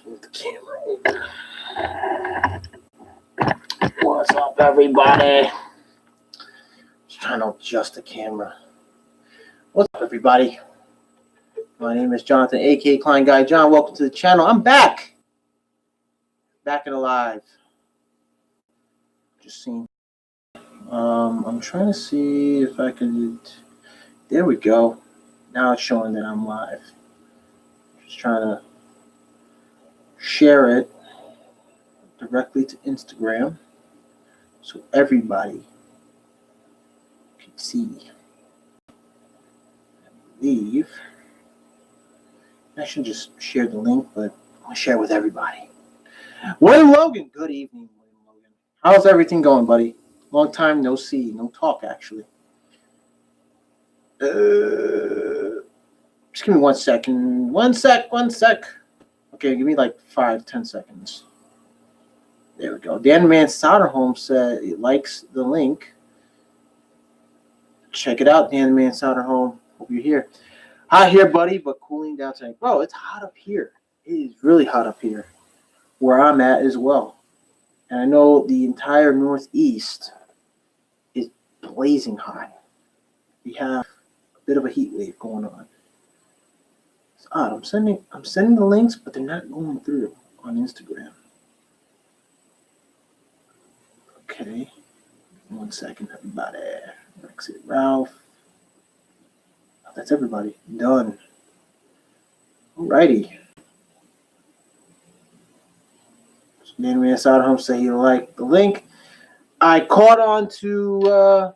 Move the camera over. What's up, everybody? Just trying to adjust the camera. What's up, everybody? My name is Jonathan, aka Klein Guy John. Welcome to the channel. I'm back and alive. Just seeing. I'm trying to see if I can. There we go. Now it's showing that I'm live. Just trying to share it directly to Instagram so everybody can see. I believe I should just share the link, but I'm gonna share it with everybody. William Logan, good evening, William Logan. How's everything going, buddy? Long time no see, no talk, actually. Just give me 1 second. One sec. Okay, give me like 5-10 seconds. There we go. Dan Man Solderholm said he likes the link. Check it out, Dan Man Solderholm. Hope you're here. Hot here, buddy, but cooling down tonight. Bro, it's hot up here. It is really hot up here, where I'm at as well. And I know the entire Northeast is blazing hot. We have a bit of a heat wave going on. It's odd. I'm sending the links, but they're not going through on Instagram. Okay. 1 second, everybody. Exit Ralph. That's everybody. Done. Alrighty. Dan Man Solderholm say you like the link. I caught on to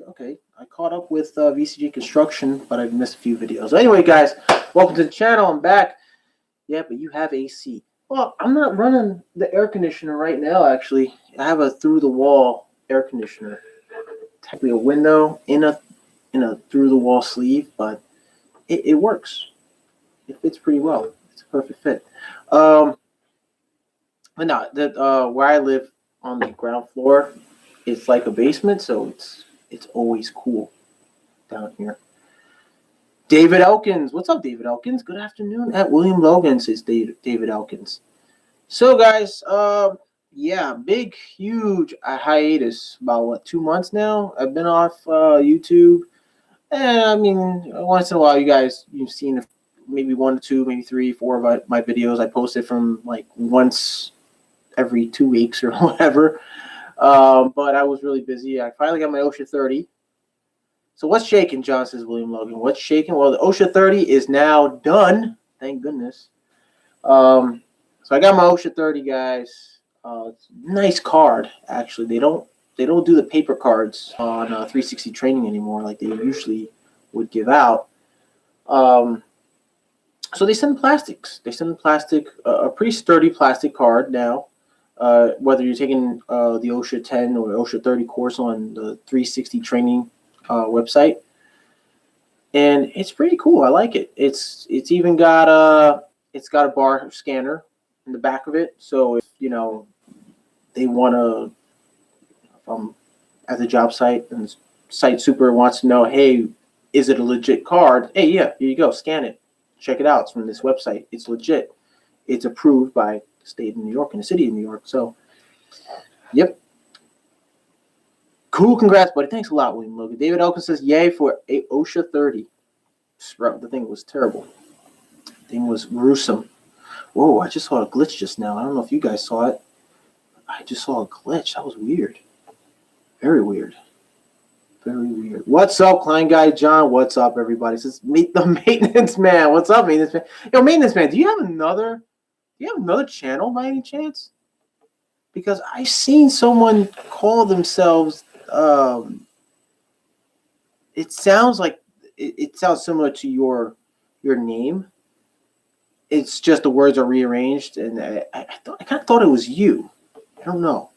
okay. I caught up with VCG Construction, but I've missed a few videos. So anyway, guys, welcome to the channel. I'm back. Yeah, but you have AC. Well, I'm not running the air conditioner right now, actually. I have a through-the-wall air conditioner. Technically a window in a through-the-wall sleeve, but it works. It fits pretty well. It's a perfect fit. But no, where I live on the ground floor, it's like a basement, so it's always cool down here. David Elkins. What's up, David Elkins? Good afternoon at William Logan, says David Elkins. So, guys, yeah, big, huge hiatus. About, 2 months now? I've been off YouTube. And, I mean, once in a while, you've seen maybe 1 or 2, maybe 3, 4 of my videos. I posted from, like, once every 2 weeks or whatever. But I was really busy. I finally got my OSHA 30. So what's shaking, John, says William Logan. What's shaking? Well, the OSHA 30 is now done. Thank goodness. So I got my OSHA 30, guys. It's a nice card, actually. They don't do the paper cards on 360 training anymore like they usually would give out. So they send plastics. They send plastic, a pretty sturdy plastic card now. Whether you're taking the OSHA 10 or OSHA 30 course on the 360 training website, and it's pretty cool. I like it. It's even got a bar scanner in the back of it. So if they want to, if I'm at the job site and the site super wants to know, hey, is it a legit card? Hey, yeah, here you go. Scan it. Check it out. It's from this website. It's legit. It's approved by the state of New York and the city of New York. So, yep. Cool. Congrats, buddy. Thanks a lot, William Logan. David Elkins says, yay for a OSHA 30. The thing was terrible. The thing was gruesome. Whoa, I just saw a glitch just now. I don't know if you guys saw it. I just saw a glitch. That was weird. Very weird. Very weird. What's up, Klein Guy John? What's up, everybody? Says, meet the maintenance man. What's up, maintenance man? Yo, maintenance man, do you have another channel by any chance? Because I've seen someone call themselves it sounds like it sounds similar to your name. It's just the words are rearranged, and I kind of thought it was you. I don't know.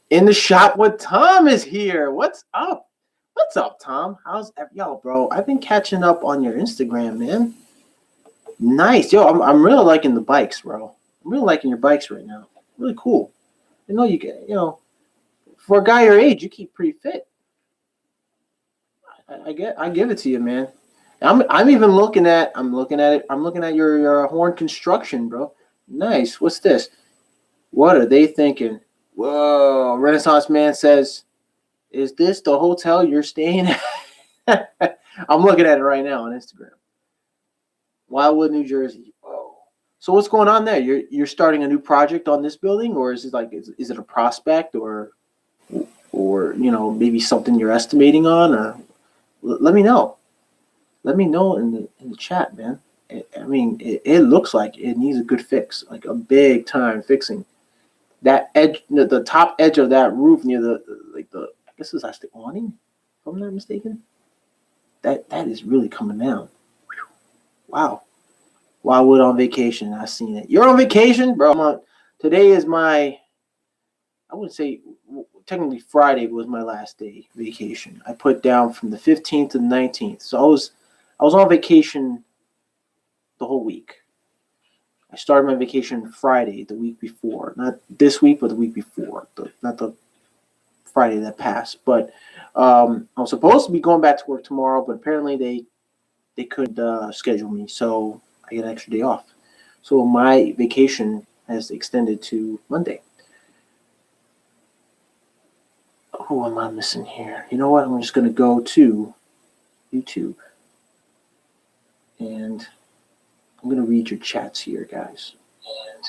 In the shop with Tom is here. What's up? What's up, Tom? Yo, bro? I've been catching up on your Instagram, man. Nice, yo. I'm really liking the bikes, bro. I'm really liking your bikes right now. Really cool. I know you get, for a guy your age, you keep pretty fit. I give it to you, man. I'm even looking at it. I'm looking at your horn construction, bro. Nice. What's this? What are they thinking? Whoa! Renaissance Man says, "Is this the hotel you're staying at?" I'm looking at it right now on Instagram. Wildwood, New Jersey. Whoa. So what's going on there? You're starting a new project on this building, or is it like is it a prospect, or maybe something you're estimating on, or let me know. Let me know in the chat, man. It looks like it needs a good fix, like a big time fixing. That edge, the top edge of that roof near the I guess it's actually awning, if I'm not mistaken. That is really coming down. Wow. Wildwood on vacation. I seen it. You're on vacation, bro. Today is my. I would say technically Friday was my last day vacation. I put down from the 15th to the 19th, so I was on vacation the whole week. I started my vacation Friday, the week before, not this week, but the week before, not the Friday that passed. But I was supposed to be going back to work tomorrow, but apparently they couldn't schedule me, so I get an extra day off. So my vacation has extended to Monday. Who am I missing here? You know what? I'm just going to go to YouTube. And I'm going to read your chats here, guys. And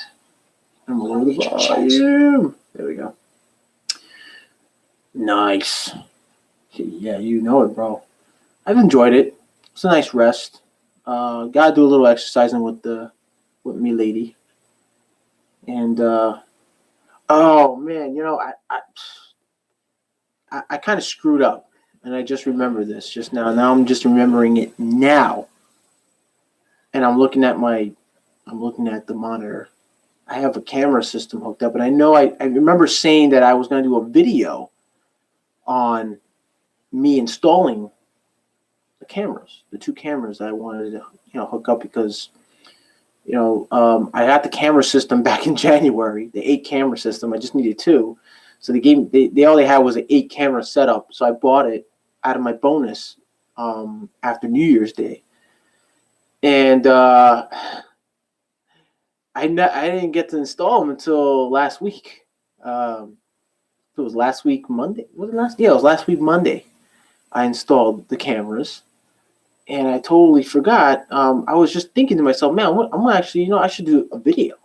I'm going to lower the volume. There we go. Nice. Yeah, you know it, bro. I've enjoyed it. It's a nice rest. Gotta do a little exercising with me lady. And oh man, I kind of screwed up, and I just remembered this just now. Now I'm just remembering it now, and I'm looking at the monitor. I have a camera system hooked up, and I know I remember saying that I was going to do a video on me installing the cameras, the two cameras that I wanted to hook up because I got the camera system back in January, the 8 camera system. I just needed 2. So they all they had was an 8 camera setup. So I bought it out of my bonus after New Year's Day. And I didn't get to install them until last week. It was last week Monday. Was it last? Yeah, it was last week Monday. I installed the cameras. And I totally forgot. I was just thinking to myself, man, I'm gonna actually, I should do a video.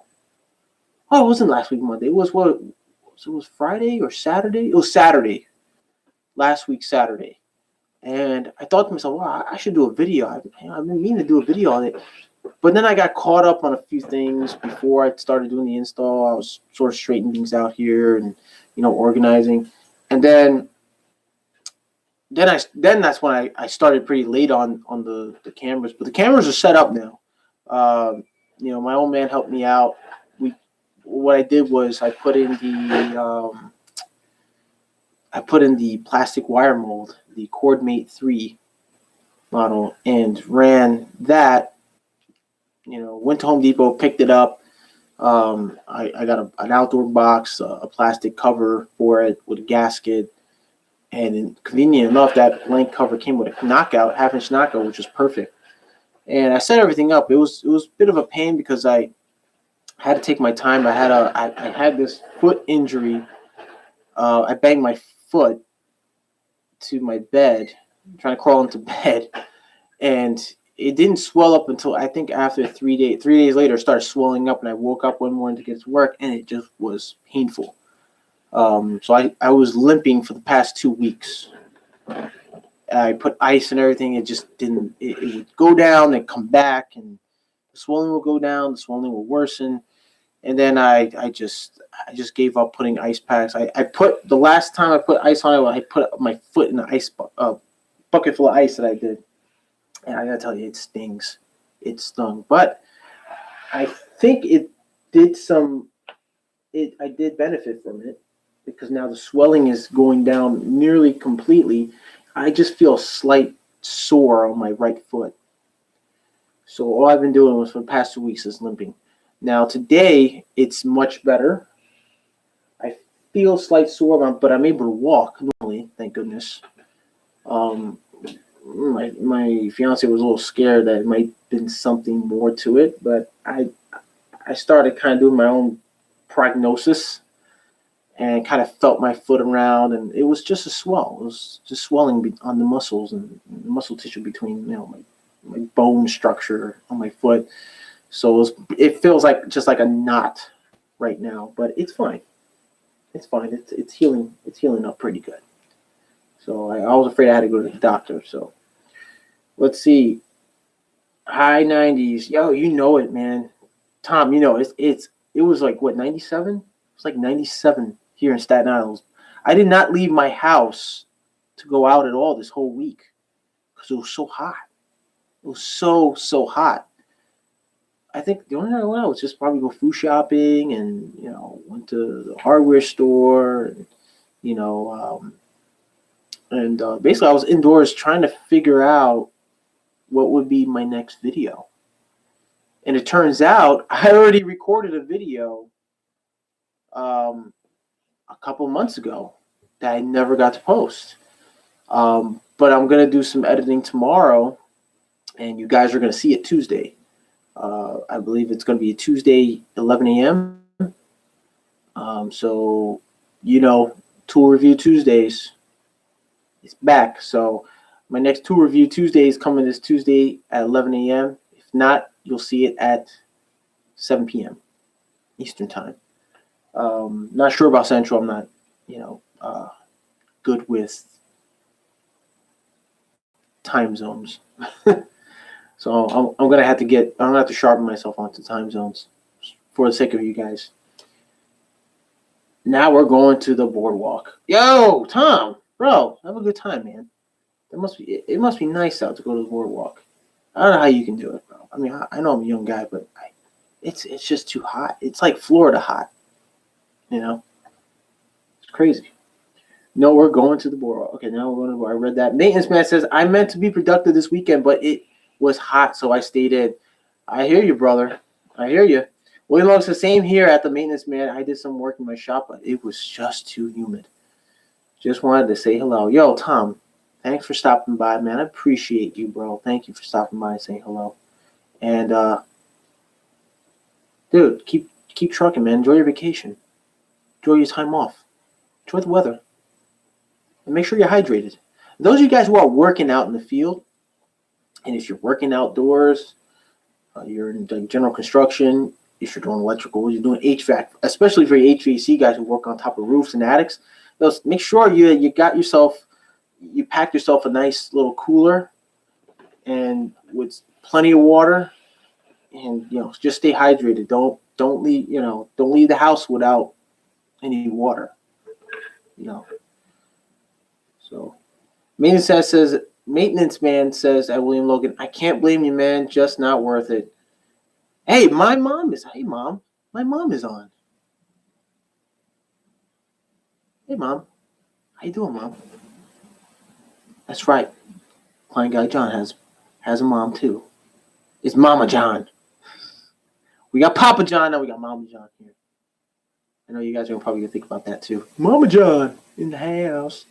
Oh, it wasn't last week Monday. It was what? So it was Friday or Saturday? It was Saturday. Last week Saturday. And I thought to myself, wow, I should do a video. I've been meaning to do a video on it. But then I got caught up on a few things before I started doing the install. I was sort of straightening things out here and organizing. And then that's when I started pretty late on the cameras. But the cameras are set up now. My old man helped me out. What I did was I put in the plastic wire mold, the Coordmate 3 model, and ran that. Went to Home Depot, picked it up. I got an outdoor box, a plastic cover for it with a gasket. And convenient enough, that blank cover came with a half-inch knockout, which was perfect. And I set everything up. It was a bit of a pain because I had to take my time. I had this foot injury. I banged my foot to my bed, trying to crawl into bed, and it didn't swell up until I think after 3 days. 3 days later, it started swelling up, and I woke up one morning to get to work, and it just was painful. So I was limping for the past 2 weeks. I put ice and everything. It just didn't. It would go down and come back, and the swelling would go down. The swelling would worsen, and then I just gave up putting ice packs. I put the last time I put ice on it, I put my foot in the ice bucket full of ice that I did, and I gotta tell you, it stings. It stung, but I think it did some. I did benefit from it because now the swelling is going down nearly completely. I just feel a slight sore on my right foot. So all I've been doing was for the past 2 weeks is limping. Now today it's much better. I feel slight sore, but I'm able to walk normally, thank goodness. my fiance was a little scared that it might have been something more to it, but I started kind of doing my own prognosis and kind of felt my foot around, and it was just a swell. It was just swelling on the muscles and the muscle tissue between my bone structure on my foot. So it feels like just like a knot right now, but it's fine. It's fine. It's healing. It's healing up pretty good. So I was afraid I had to go to the doctor. So let's see. High 90s. Yo, you know it, man. Tom, it was like what, 97? It was like 97 here in Staten Island. I did not leave my house to go out at all this whole week because it was so hot. It was so hot. I think the only time I went out was just probably go food shopping and, went to the hardware store and, basically I was indoors trying to figure out what would be my next video. And it turns out I already recorded a video a couple months ago that I never got to post. But I'm going to do some editing tomorrow, and you guys are going to see it Tuesday. I believe it's going to be a Tuesday, 11 a.m. So, tool review Tuesdays. It's back. So my next tool review Tuesday is coming this Tuesday at 11 a.m. If not, you'll see it at 7 p.m. Eastern time. Not sure about Central. I'm not, good with time zones. So I'm gonna have to sharpen myself onto time zones for the sake of you guys. Now we're going to the boardwalk. Yo, Tom, bro, have a good time, man. It must be nice out to go to the boardwalk. I don't know how you can do it, bro. I mean, I know I'm a young guy, but it's just too hot. It's like Florida hot. It's crazy. No, we're going to the boardwalk. Okay, now we're going to. I read that. Maintenance man says I meant to be productive this weekend, but it was hot, so I stayed in. I hear you, brother. I hear you. William Long says same here at the maintenance man. I did some work in my shop, but it was just too humid. Just wanted to say hello. Yo, Tom, thanks for stopping by, man. I appreciate you, bro. Thank you for stopping by and saying hello. And dude, keep trucking, man. Enjoy your vacation. Enjoy your time off. Enjoy the weather. And make sure you're hydrated. Those of you guys who are working out in the field, and if you're working outdoors, you're in general construction, if you're doing electrical, you're doing HVAC, especially for your HVAC guys who work on top of roofs and attics, make sure you pack yourself a nice little cooler and with plenty of water, and just stay hydrated. Don't leave the house without any water. So maintenance man says at William Logan, I can't blame you, man, just not worth it. Hey, my mom is on. Hey, Mom. How you doing, Mom? That's right. Client Guy John has a mom, too. It's Mama John. We got Papa John, now we got Mama John here. I know you guys are probably going to think about that, too. Mama John in the house.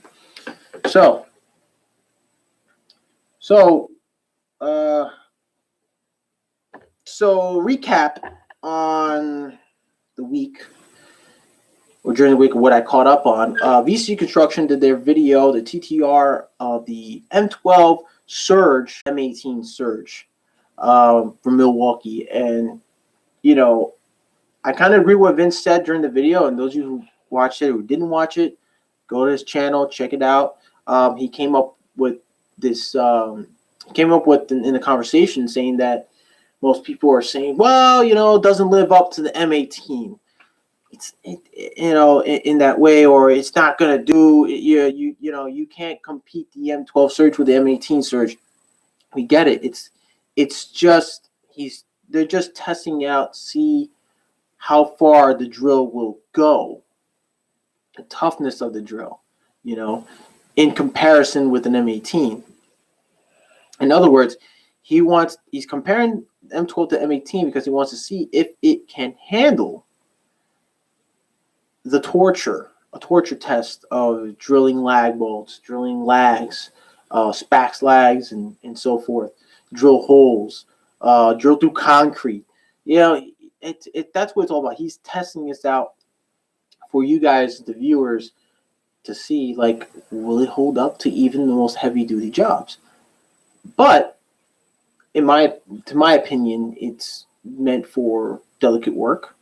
So recap on the week, or during the week, of what I caught up on. VC Construction did their video, the TTR of the M12 Surge, M18 Surge from Milwaukee. And, I kind of agree with what Vince said during the video. And those of you who watched it or didn't watch it, go to his channel, check it out. He came up with this, in the conversation saying that most people are saying, well, it doesn't live up to the M18. In that way, or it's not going to do. You can't compete the M12 Surge with the M18 Surge. We get it. It's just they're just testing out, see how far the drill will go, the toughness of the drill, in comparison with an M18. In other words, he's comparing M12 to M18 because he wants to see if it can handle a torture test of drilling lag bolts, drilling lags, spax lags and so forth, drill holes, drill through concrete. You know, that's what it's all about. He's testing this out for you guys, the viewers, to see, like, will it hold up to even the most heavy duty jobs? But to my opinion, it's meant for delicate work.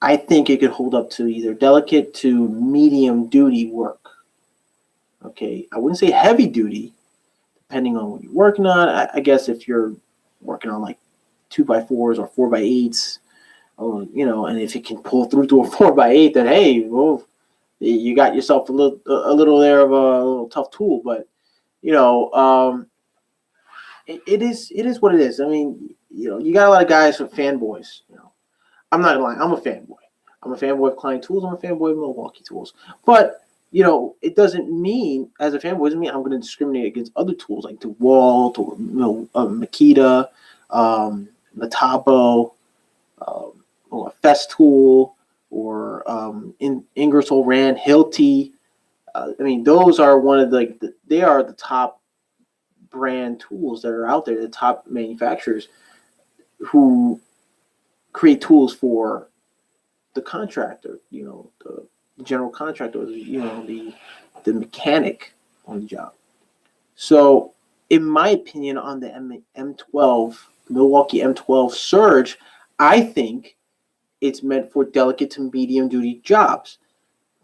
I think it could hold up to either delicate to medium duty work. Okay, I wouldn't say heavy duty, depending on what you're working on. I guess if you're working on like 2x4s or 4x8s, or and if it can pull through to a 4x8, then hey, well, you got yourself a little there of a little tough tool. But it is what it is. I mean, you got a lot of guys who are fanboys. I'm not lying. I'm a fanboy. I'm a fanboy of Klein Tools. I'm a fanboy of Milwaukee Tools. But it doesn't mean, as a fanboy, doesn't mean I'm going to discriminate against other tools like DeWalt or Makita, Metabo, or a Festool, or Ingersoll Rand, Hilti. I mean, those are one of they are the top brand tools that are out there, the top manufacturers who create tools for the contractor, the general contractor, the mechanic on the job. So, in my opinion, on the M12, Milwaukee M12 Surge, I think it's meant for delicate to medium duty jobs.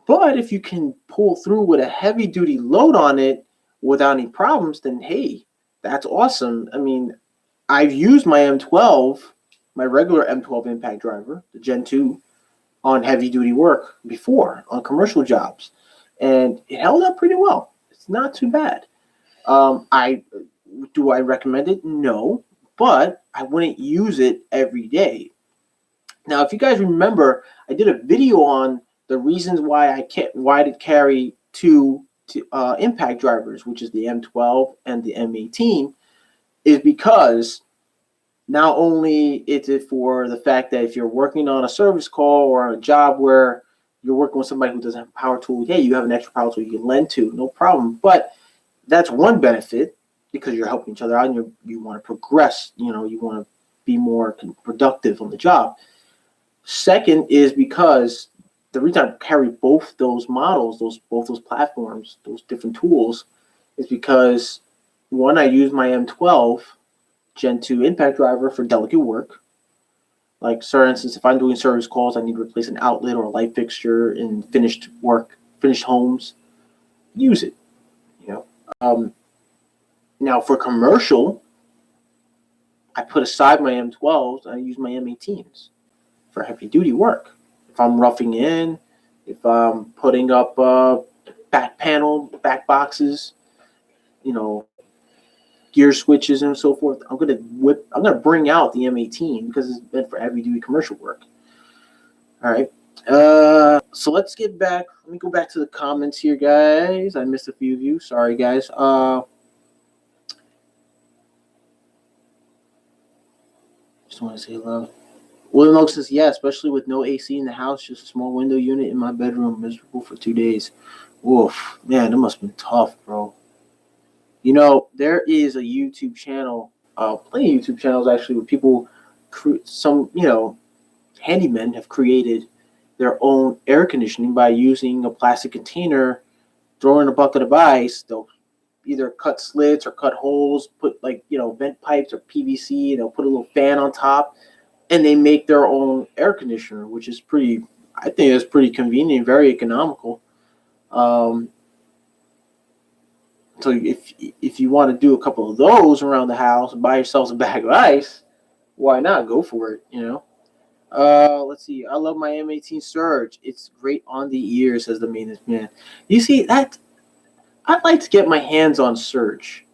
But if you can pull through with a heavy duty load on it without any problems, then hey, that's awesome. I mean, I've used my M12, my regular M12 impact driver, the Gen 2, on heavy duty work before on commercial jobs, and it held up pretty well. It's not too bad. I recommend it? No, but I wouldn't use it every day. Now, if you guys remember, I did a video on the reasons why I did carry two impact drivers, which is the M12 and the M18, is because not only is it for the fact that if you're working on a service call or on a job where you're working with somebody who doesn't have a power tool, hey, you have an extra power tool you can lend to, no problem. But that's one benefit because you're helping each other out and you want to progress. You want to be more productive on the job. Second is because the reason I carry both those models, both those platforms, those different tools, is because one, I use my M12 Gen 2 impact driver for delicate work. Like, for instance, if I'm doing service calls, I need to replace an outlet or a light fixture in finished homes, use it. Now for commercial, I put aside my M12s, I use my M18s for heavy duty work. If I'm roughing in, if I'm putting up back boxes, gear switches and so forth, I'm gonna bring out the M18 because it's meant for heavy duty commercial work. All right. So let's get back. Let me go back to the comments here, guys. I missed a few of you. Sorry, guys. Just want to say hello. William Oak says, yeah, especially with no AC in the house, just a small window unit in my bedroom, miserable for 2 days. Woof. Man, that must have been tough, bro. There is a YouTube channel, plenty of YouTube channels actually, where people, handymen have created their own air conditioning by using a plastic container, throw in a bucket of ice. They'll either cut slits or cut holes, put vent pipes or PVC, and they'll put a little fan on top, and they make their own air conditioner, which is I think it's pretty convenient, very economical. So if you want to do a couple of those around the house and buy yourselves a bag of ice, why not? Go for it, Let's see. I love my M18 Surge. It's great on the ear, says the maintenance man. You see, that I'd like to get my hands on Surge,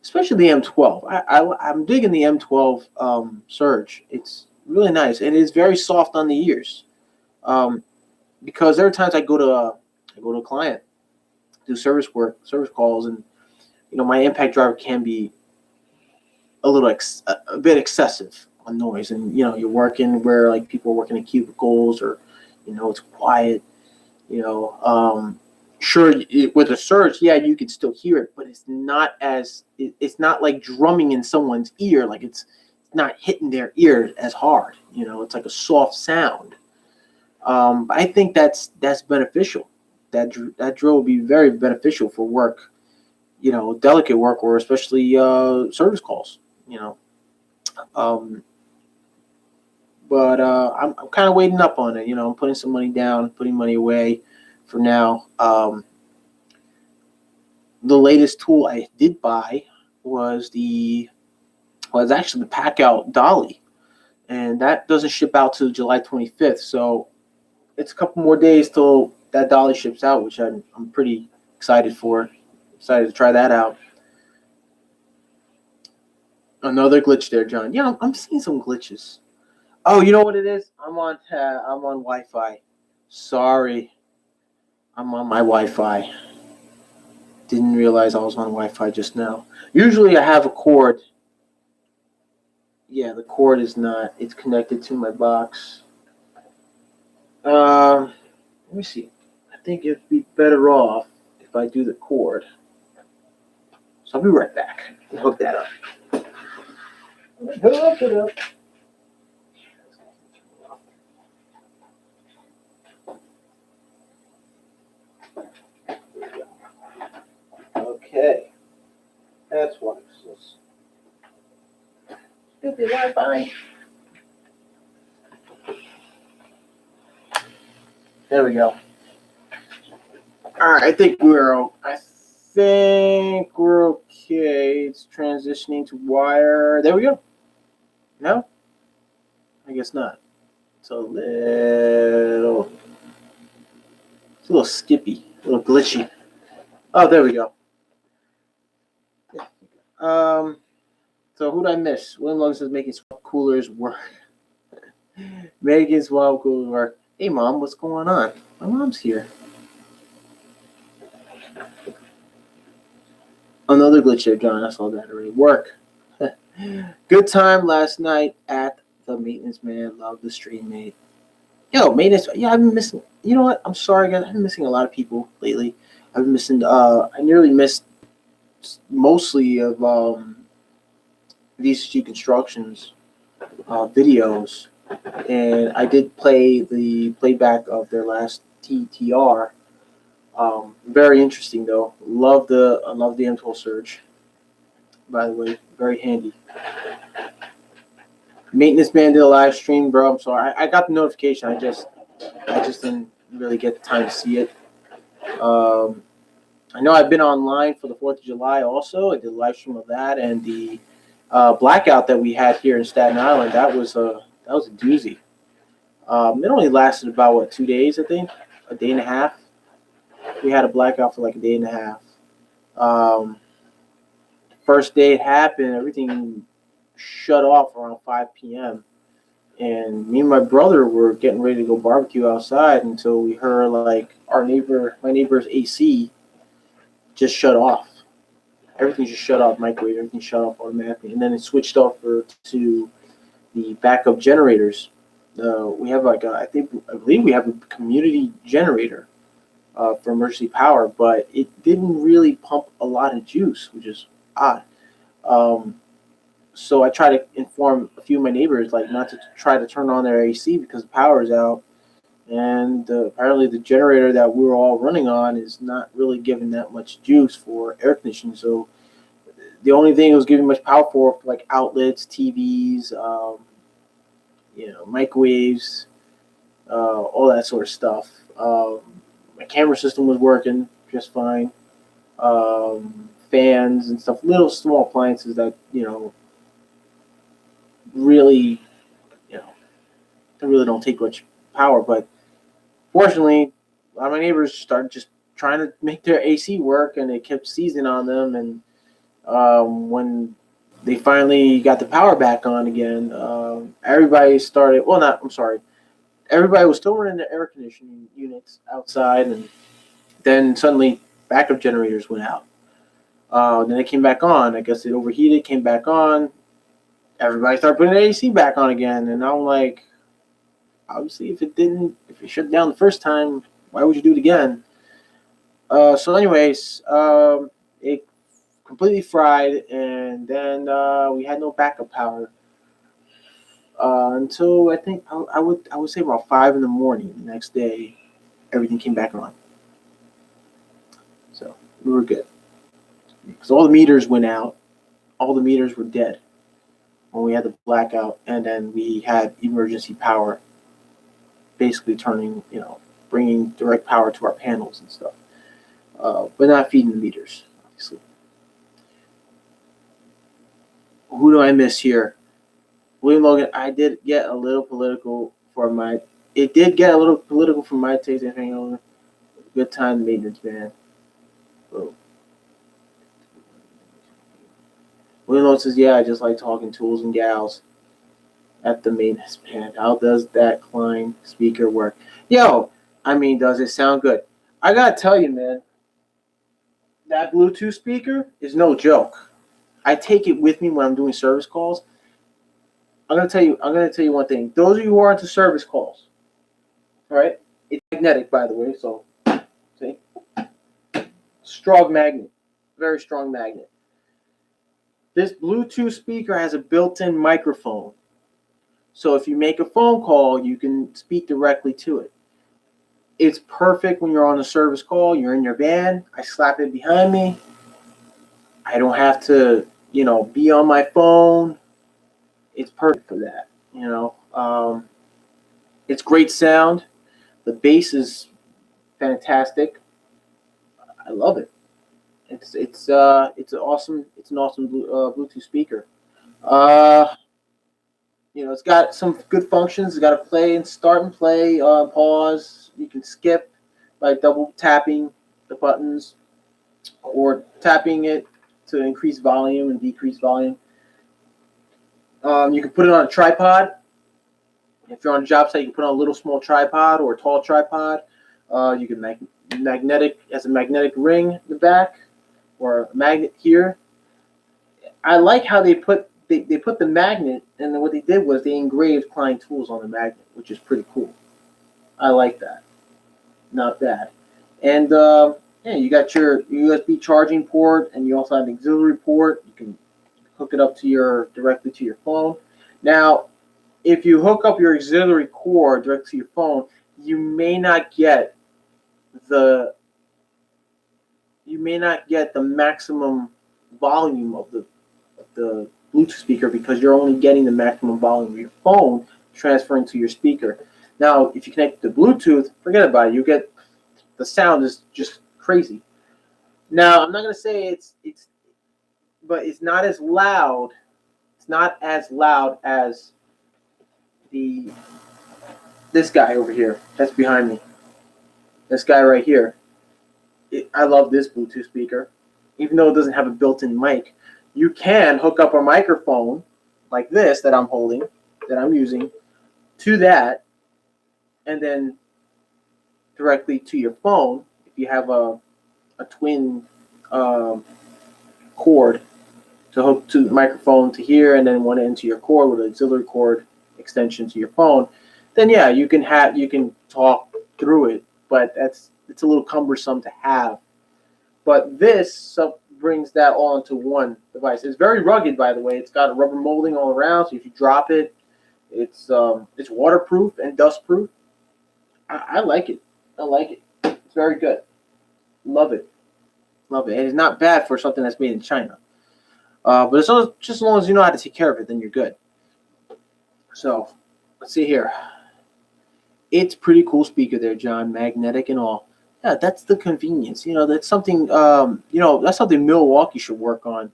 especially the M12. I'm digging the M12 Surge. It's really nice, and it's very soft on the ears. Because there are times I go to a client, do service calls, and my impact driver can be a bit excessive on noise, and you're working where people are working in cubicles, or it's quiet, Sure, with a surge, yeah, you can still hear it, but it's not like drumming in someone's ear. Like it's not hitting their ear as hard. It's like a soft sound. But I think that's beneficial. That drill would be very beneficial for work. Delicate work, or especially service calls. You know, um, but I'm kind of waiting up on it. I'm putting some money down, putting money away for now. The latest tool I did buy was actually the Pack Out Dolly, and that doesn't ship out till July 25th. So it's a couple more days till that Dolly ships out, which I'm pretty excited for. Excited to try that out. Another glitch there, John. Yeah, I'm seeing some glitches. Oh, you know what it is? I'm on Wi-Fi. Sorry, I'm on my Wi-Fi. Didn't realize I was on Wi-Fi just now. Usually I have a cord. Yeah, the cord is not. It's connected to my box. Let me see. I think it'd be better off if I do the cord. So I'll be right back. I'll hook that up. Hook it up. Okay. That's what it is. Stupid Wi-Fi. There we go. All right, I think we're okay. It's transitioning to wire. There we go. No? I guess not. It's a little skippy, a little glitchy. Oh, there we go. So who'd I miss? William Logan says making swap coolers work. Making swap coolers work. Hey, Mom, what's going on? My mom's here. Another glitch there, John. I saw that already. Work. Good time last night at the Maintenance Man. Love the stream, mate. Yo, Maintenance. Yeah, I've been missing. You know what? I'm sorry, guys. I've been missing a lot of people lately. I've been missing. I nearly missed mostly of these two constructions videos, and I did play the playback of their last TTR. Very interesting though. I love the M12 Surge. By the way, very handy. Maintenance Man did a live stream, bro. I'm sorry. I got the notification. I just didn't really get the time to see it. I know I've been online for the 4th of July also. I did a live stream of that, and the blackout that we had here in Staten Island. That was a doozy. It only lasted about 2 days, I think, a day and a half. We had a blackout for like a day and a half. First day it happened, everything shut off around 5 p.m. And me and my brother were getting ready to go barbecue outside until we heard like my neighbor's AC just shut off. Everything just shut off, microwave, everything shut off automatically. And then it switched over to the backup generators. We have I believe we have a community generator for emergency power, but it didn't really pump a lot of juice, which is odd. So I try to inform a few of my neighbors, like not to try to turn on their AC because the power is out. And apparently the generator that we were all running on is not really giving that much juice for air conditioning. So the only thing it was giving much power for like outlets, TVs, microwaves, all that sort of stuff. My camera system was working just fine. Fans and stuff, little small appliances that really they really don't take much power. But fortunately, a lot of my neighbors started just trying to make their AC work, and it kept seizing on them. And when they finally got the power back on again, everybody started. Well, not. I'm sorry. Everybody was still running their air conditioning units outside, and then suddenly backup generators went out. Then it came back on. I guess it overheated, came back on. Everybody started putting the AC back on again, and I'm like, obviously, if it shut down the first time, why would you do it again? So anyways, it completely fried, and then we had no backup power until I think I would say about 5 in the morning the next day. Everything came back on, so we were good because all the meters went out. All the meters were dead when we had the blackout, and then we had emergency power, basically turning, bringing direct power to our panels and stuff, but not feeding the meters, obviously. Who do I miss here? William Logan. I did get a little political for my. It did get a little political for my taste. I think good time maintenance man. Oh. William Logan says, "Yeah, I just like talking tools and gals at the maintenance man. How does that Klein speaker work? Yo, I mean, does it sound good? I gotta tell you, man, that Bluetooth speaker is no joke. I take it with me when I'm doing service calls. I'm gonna tell you one thing. Those of you who are into service calls, all right? It's magnetic, by the way. So, see, strong magnet, very strong magnet. This Bluetooth speaker has a built-in microphone. So if you make a phone call, you can speak directly to it. It's perfect when you're on a service call. You're in your van. I slap it behind me. I don't have to, be on my phone. It's perfect for that. It's great sound. The bass is fantastic. I love it. It's an awesome Bluetooth speaker. Uh, it's got some good functions. It's got a play and start and play, pause. You can skip by double tapping the buttons or tapping it to increase volume and decrease volume. You can put it on a tripod. If you're on a job site, you can put on a little small tripod or a tall tripod. You can has a magnetic ring in the back or a magnet here. I like how they put the magnet, and then what they did was they engraved Klein tools on the magnet, which is pretty cool. I like that. Not bad. And yeah, you got your USB charging port, and you also have an auxiliary port. You can hook it up directly to your phone. Now, if you hook up your auxiliary cord directly to your phone, you may not get the maximum volume of the Bluetooth speaker because you're only getting the maximum volume of your phone transferring to your speaker. Now, if you connect to Bluetooth, forget about it. You get the sound is just crazy. Now, I'm not gonna say but it's not as loud. It's not as loud as this guy over here. That's behind me. This guy right here. I love this Bluetooth speaker, even though it doesn't have a built-in mic. You can hook up a microphone like this that I'm holding, that I'm using, to that, and then directly to your phone if you have a twin cord to hook to the microphone to here and then one end to your cord with an auxiliary cord extension to your phone. Then yeah, you can talk through it, but it's a little cumbersome to have. But this brings that all into one device. It's very rugged, by the way. It's got a rubber molding all around, so if you drop it, it's waterproof and dustproof. I like it. I like it. It's very good. Love it. Love it. And it's not bad for something that's made in China. But just as long as you know how to take care of it, then you're good. So let's see here. It's pretty cool speaker there, John. Magnetic and all. Yeah, that's the convenience. That's something. That's something Milwaukee should work on.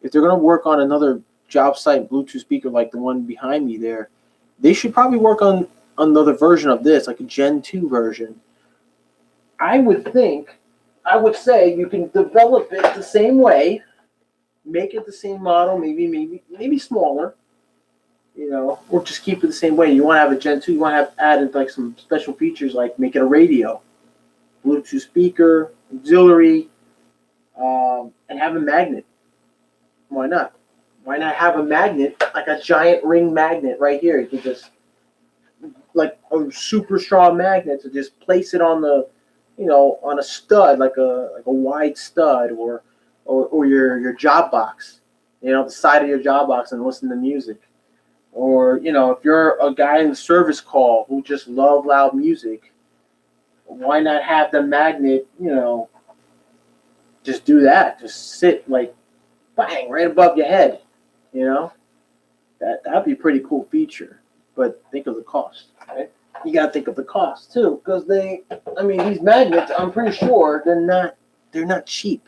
If they're going to work on another job site Bluetooth speaker like the one behind me there, they should probably work on another version of this, like a Gen 2 version. I would say you can develop it the same way, make it the same model, maybe smaller, or just keep it the same way. You want to have a Gen 2, you want to have added like some special features like make it a radio, Bluetooth speaker, auxiliary, and have a magnet. Why not? Why not have a magnet, like a giant ring magnet right here? You can just, like a super strong magnet, to just place it on the on a stud, like a wide stud, or your job box, the side of your job box, and listen to music. Or if you're a guy in the service call who just love loud music, why not have the magnet? Just do that. Just sit like bang right above your head. You know that'd be a pretty cool feature. But think of the cost, right? You gotta think of the cost too, because these magnets, I'm pretty sure they're not cheap.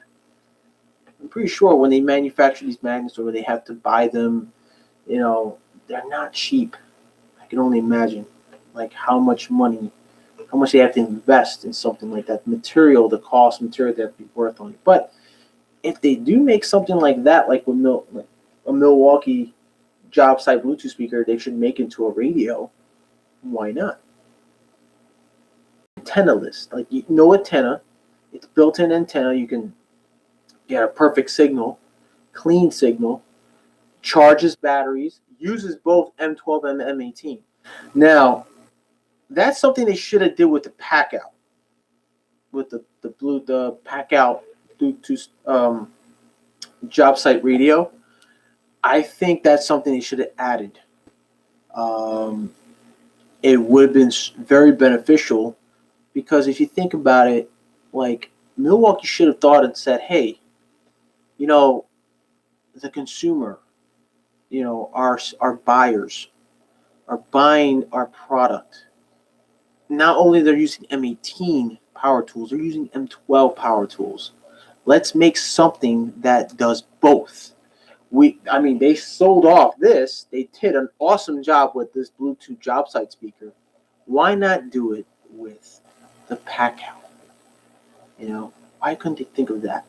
I'm pretty sure when they manufacture these magnets or when they have to buy them, they're not cheap. I can only imagine like how much they have to invest in something like that. The cost material that have to be worth on it. But if they do make something like that, like like a Milwaukee job site Bluetooth speaker, they should make into a radio. Why not? Antenna list, like no antenna. It's built-in antenna. You can get a perfect signal, clean signal, charges batteries, uses both M12 and M18. Now, that's something they should have did with the pack out, with the pack out Bluetooth job site radio. I think that's something they should have added. It would have been very beneficial because if you think about it, like Milwaukee should have thought and said, hey, the consumer, our buyers are buying our product. Not only they're using M18 power tools, they're using M12 power tools. Let's make something that does both. They sold off this. They did an awesome job with this Bluetooth job site speaker. Why not do it with the pack out? Why couldn't they think of that?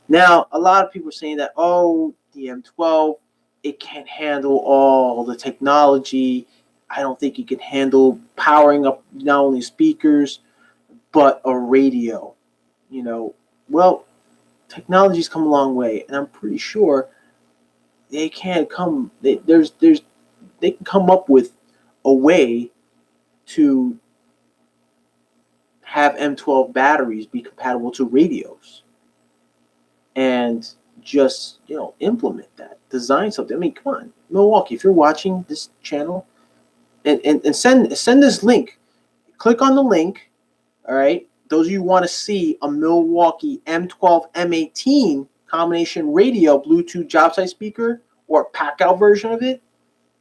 Now, a lot of people are saying that, the M12, it can't handle all the technology. I don't think it can handle powering up not only speakers, but a radio. Well, technology's come a long way, and I'm pretty sure they can come up with a way to have M12 batteries be compatible to radios. And just implement that, design something. Come on, Milwaukee, if you're watching this channel, and send this link, click on the link. All right, those of you who want to see a Milwaukee M12 M18 combination radio Bluetooth job site speaker or a pack out version of it,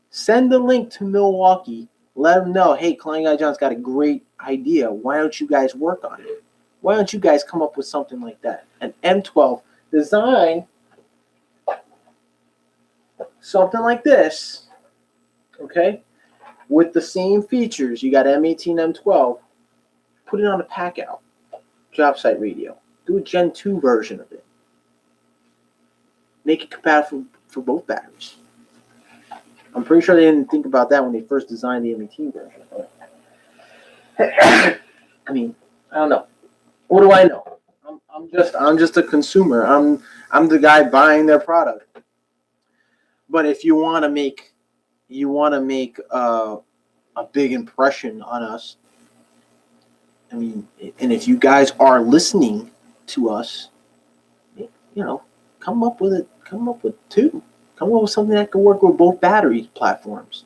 send the link to Milwaukee. Let them know, hey, Klein Guy John's got a great idea. Why don't you guys work on it? Why don't you guys come up with something like that? An M12 design, something like this, okay, with the same features. You got M18, M12. Put it on a pack out job site radio. Do a Gen 2 version of it. Make it compatible for both batteries. I'm pretty sure they didn't think about that when they first designed the M18 version. I don't know. What do I know? I'm just a consumer. I'm the guy buying their product. But if you want to make a big impression on us, and if you guys are listening to us, come up with it. Come up with two. Come up with something that can work with both battery platforms.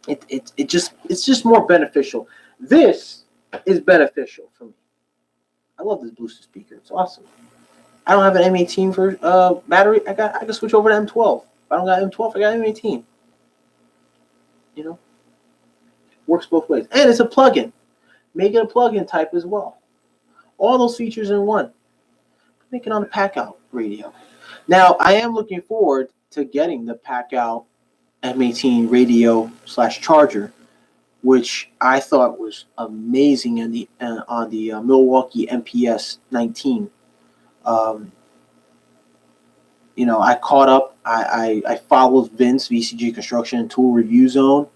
It's just more beneficial. This is beneficial for me. I love this Bluetooth speaker. It's awesome. I don't have an M18 for battery. I can switch over to M12. If I don't got M12, I got M18. Works both ways. And it's a plug-in. Make it a plug-in type as well. All those features in one. Make it on a pack-out radio. Now, I am looking forward to getting the pack-out M18 radio / charger, which I thought was amazing on the Milwaukee MPS 19. I caught up. I followed Vince, VCG Construction and Tool Review Zone,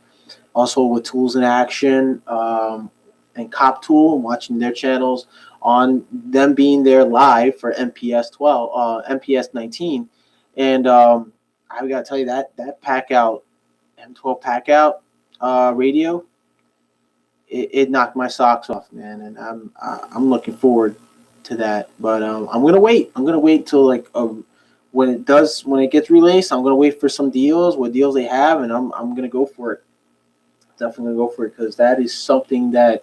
also with Tools in Action and Cop Tool, and watching their channels on them being there live for MPS 19, and I gotta tell you that pack out M12 pack out radio, it knocked my socks off, man, and I'm looking forward to that. But I'm gonna wait. I'm gonna wait till like when it gets released. I'm gonna wait for some deals, what deals they have, and I'm gonna go for it. Definitely gonna go for it because that is something that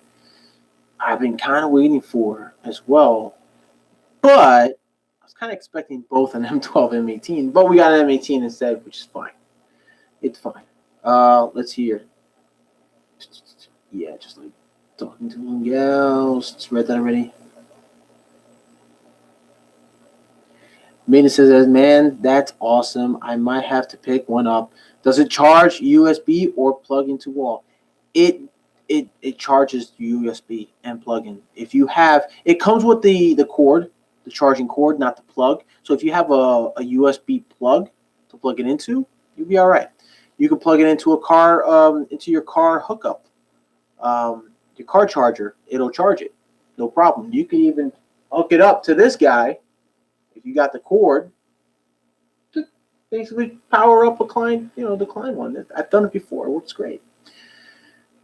I've been kind of waiting for as well. But I was kind of expecting both an M12 and M18, but we got an M18 instead, which is fine. It's fine. Let's hear. Yeah, just like talking to little gals. Just read that already. Maiden says, "Man, that's awesome. I might have to pick one up. Does it charge USB or plug into wall?" It it charges USB and plug in. If you have, it comes with the cord, the charging cord, not the plug. So if you have a USB plug to plug it into, you'll be all right. You can plug it into a car, into your car hookup, your car charger. It'll charge it, no problem. You can even hook it up to this guy if you got the cord to basically power up a Klein, the Klein one. I've done it before. It works great.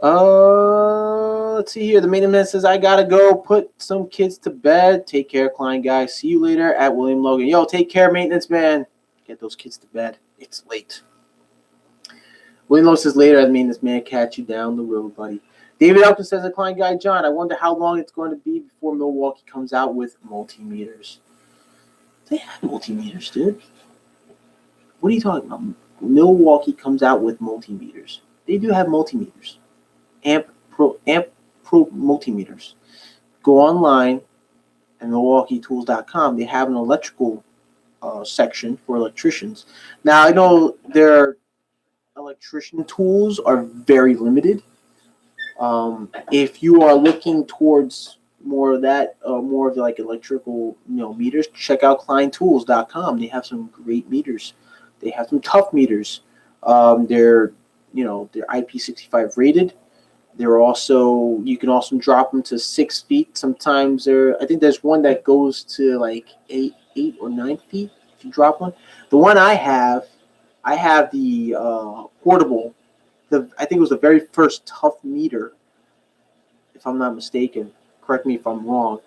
Let's see here. The main man says, "I gotta go put some kids to bed. Take care, Klein guy. See you later at William Logan." Yo, take care, maintenance man. Get those kids to bed. It's late. William Logan says, "Later, at maintenance man. Catch you down the road, buddy." David Elton says, "The Klein guy, John. I wonder how long it's going to be before Milwaukee comes out with multimeters." They have multimeters, dude. What are you talking about? Milwaukee comes out with multimeters. They do have multimeters. Amp Pro multimeters. Go online at MilwaukeeTools.com. They have an electrical section for electricians. Now I know their electrician tools are very limited. If you are looking towards more of that, more of like electrical, meters, check out KleinTools.com. They have some great meters. They have some tough meters. They're IP65 rated. They're also, you can also drop them to 6 feet. Sometimes I think there's one that goes to like 8 or 9 feet if you drop one. The one I have the portable. I think it was the very first tough meter, if I'm not mistaken. Correct me if I'm wrong,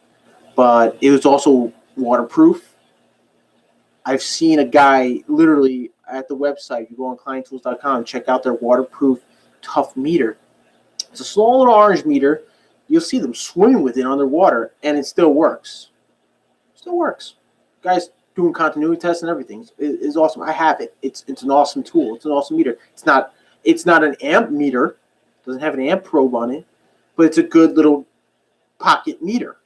but it was also waterproof. I've seen a guy literally at the website. You go on KleinTools.com, check out their waterproof tough meter. It's a small little orange meter. You'll see them swimming with it underwater, and it still works. Still works. Guys doing continuity tests and everything. It's awesome. I have it. It's an awesome tool. It's an awesome meter. It's not an amp meter. It doesn't have an amp probe on it, but it's a good little pocket meter.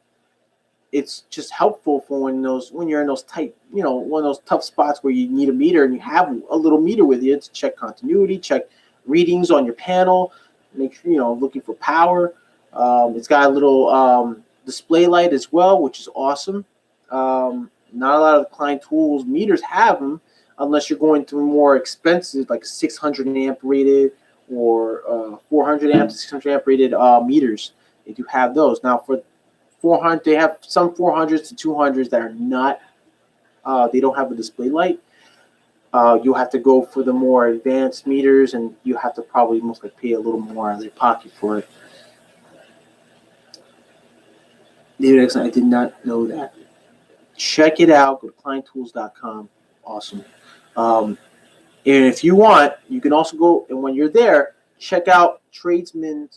It's just helpful for when you're in those tight, one of those tough spots where you need a meter and you have a little meter with you to check continuity, check readings on your panel, make sure looking for power. It's got a little display light as well, which is awesome. Not a lot of the Klein Tools meters have them, unless you're going to more expensive, like 600 amp rated or 400 amp to 600 amp rated meters. They do have those. Now for 400, they have some 400s to 200s that are not. They don't have a display light. You'll have to go for the more advanced meters, and you have to probably most likely pay a little more out of their pocket for it. David X, I did not know that. Check it out. Go to KleinTools.com. Awesome. And if you want, you can also go, and when you're there, check out the Tradesman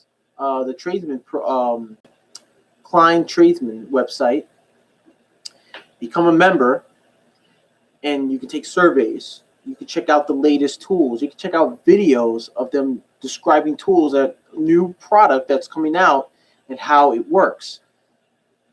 Klein Tradesman website. Become a member, and you can take surveys. You can check out the latest tools. You can check out videos of them describing tools, that new product that's coming out, and how it works.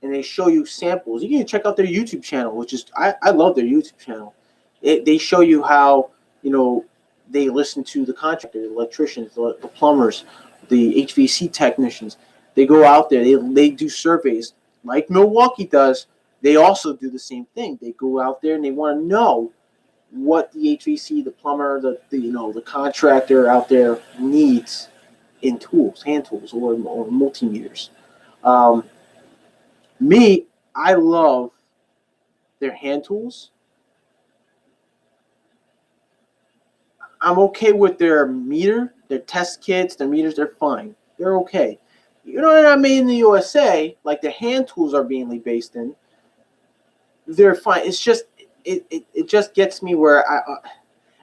And they show you samples. You can check out their YouTube channel, which is I love their YouTube channel. They show you how they listen to the contractors, the electricians, the plumbers, the HVAC technicians. They go out there. They do surveys like Milwaukee does. They also do the same thing. They go out there and they want to know what the HVAC, the plumber, the contractor out there needs in tools, hand tools, or multimeters. I love their hand tools. I'm okay with their meter, their test kits, their meters. They're fine. They're okay. you know, they're not made in the USA, like the hand tools are mainly based in, they're fine. It's just it just gets me where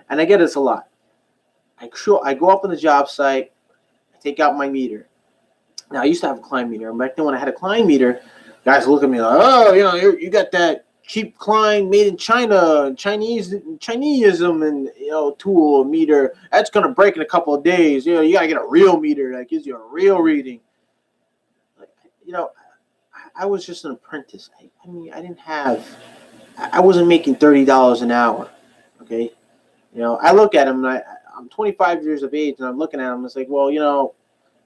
and I get this a lot. I go up on the job site, I take out my meter. Now I used to have a Klein meter. Back then when I had a Klein meter, guys look at me like, oh, you know, you got that cheap Klein made in China, Chineseism, and you know, tool meter that's gonna break in a couple of days. You know, you gotta get a real meter that gives you a real reading. Like, you know, I was just an apprentice. I mean, I wasn't making $30 an hour. Okay, you know, I look at him and I'm 25 years of age and I'm looking at him and it's like, well, you know,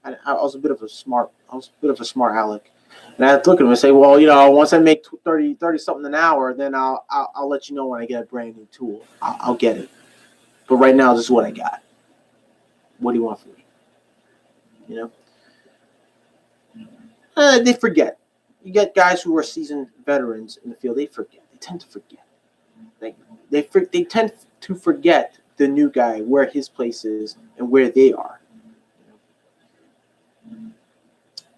I was a bit of a smart aleck. And I look at him and say, well, you know, once I make 30 something an hour, then I'll let you know when I get a brand new tool. I'll get it. But right now, this is what I got. What do you want from me? You know, they forget. You get guys who are seasoned veterans in the field. They forget. They tend to forget. Like they tend to forget the new guy, where his place is and where they are.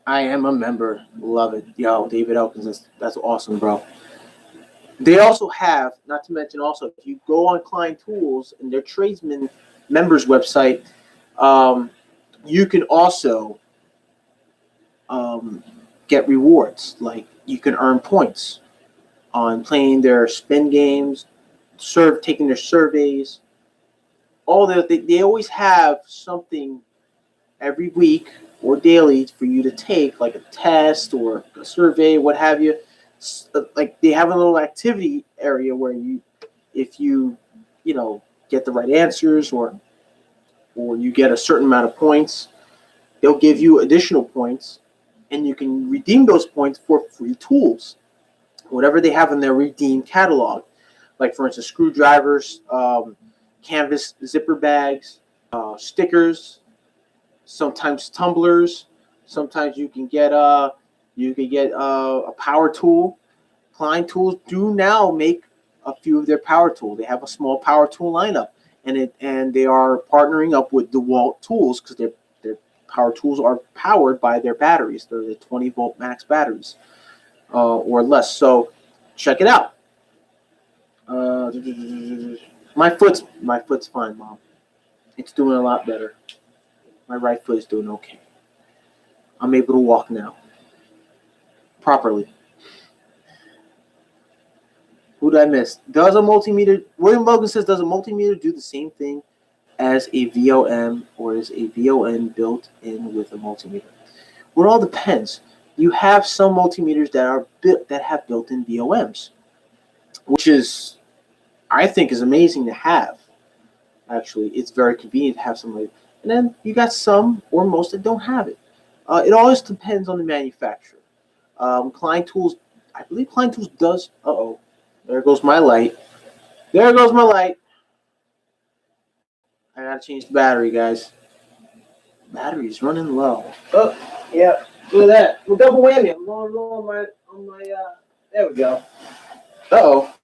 I am a member. Love it. Yo, David Elkins, that's awesome, bro. They also have, not to mention also, if you go on Klein Tools and their tradesman members website, you can also get rewards. Like you can earn points on playing their spin games, taking their surveys. They always have something every week or daily for you to take, like a test or a survey, what have you. Like they have a little activity area where if you know, get the right answers or you get a certain amount of points, they'll give you additional points, and you can redeem those points for free tools, whatever they have in their redeem catalog. Like for instance, screwdrivers, canvas zipper bags, stickers. Sometimes tumblers. Sometimes you can get a power tool. Klein Tools do now make a few of their power tools. They have a small power tool lineup, and they are partnering up with DeWalt tools because their power tools are powered by their batteries. They're the 20-volt max batteries or less. So check it out. My foot's fine, Mom. It's doing a lot better. My right foot is doing okay. I'm able to walk now. Properly. Who did I miss? Does a multimeter, William Logan says, does a multimeter do the same thing as a VOM, or is a VOM built in with a multimeter? Well, it all depends. You have some multimeters that have built-in VOMs, which is, I think, is amazing to have. Actually, it's very convenient to have something. And then you got some or most that don't have it. It always depends on the manufacturer. Klein Tools, I believe Klein Tools does. There goes my light. There goes my light. I gotta change the battery, guys. Battery's running low. Oh, yeah. Look at that. Well, double whammy. I'm going low on my. There we go. Uh oh.